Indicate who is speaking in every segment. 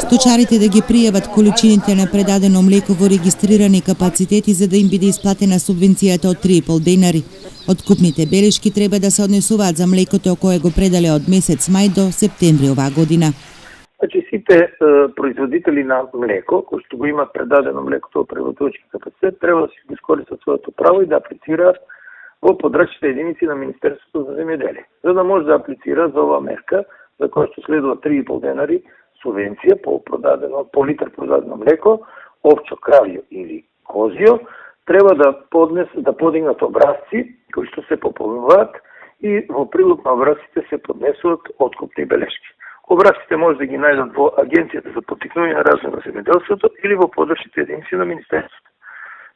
Speaker 1: Сточарите да ги пријават количините на предадено млеко во регистрирани капацитети за да им биде исплатена субвенцијата од 3,5 денари. Откупните белешки треба да се однесуваат за млекото кое го предале од месец мај до септември оваа година.
Speaker 2: Значи сите производители на млеко, кои што го имаат предадено млекото во преработувачки капацитет, треба да се искористат своето право и да аплицираат во подрачните единици на Министерството за земјоделие. За да може да аплицираат за оваа мерка, за која што следува 3,5 денари субвенција по литар продадено млеко, овчо, кравјо или козјо, треба да подигнат образци кои што се пополнуваат и во прилог на образците се поднесуваат откупни белешки. Образците може да ги најдат во Агенцијата за поттикнување на развој на земјоделството или во подрачните единици на Министерството.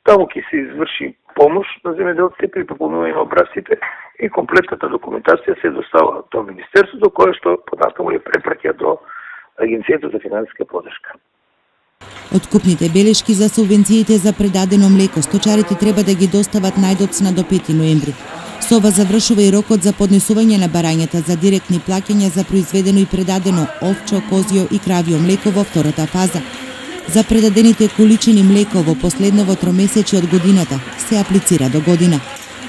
Speaker 2: Таму ќе се изврши помош на земјоделците при пополнување на образците и комплетната документација се достава до Министерството, кое што понатаму ја препраќа до Агенцијата за финансиска поддршка.
Speaker 1: Откупните белешки за субвенциите за предадено млеко сточарите треба да ги достават најдоцна до 5 ноември. Со ова завршува и рокот за поднесување на барањата за директни плаќања за произведено и предадено овчо, козјо и кравјо млеко во втората фаза. За предадените количини млеко во последново тромесечје од годината се аплицира до година.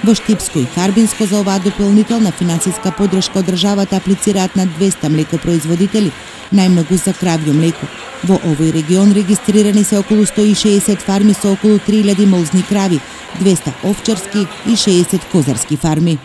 Speaker 1: Во Штипско и Харбинско за оваа дополнителна финансиска поддршка од државата аплицираат на 200 млекопроизводители, најмногу за кравјо млеко. Во овој регион регистрирани се околу 160 фарми со околу 3000 молзни крави, 200 овчарски и 60 козарски фарми.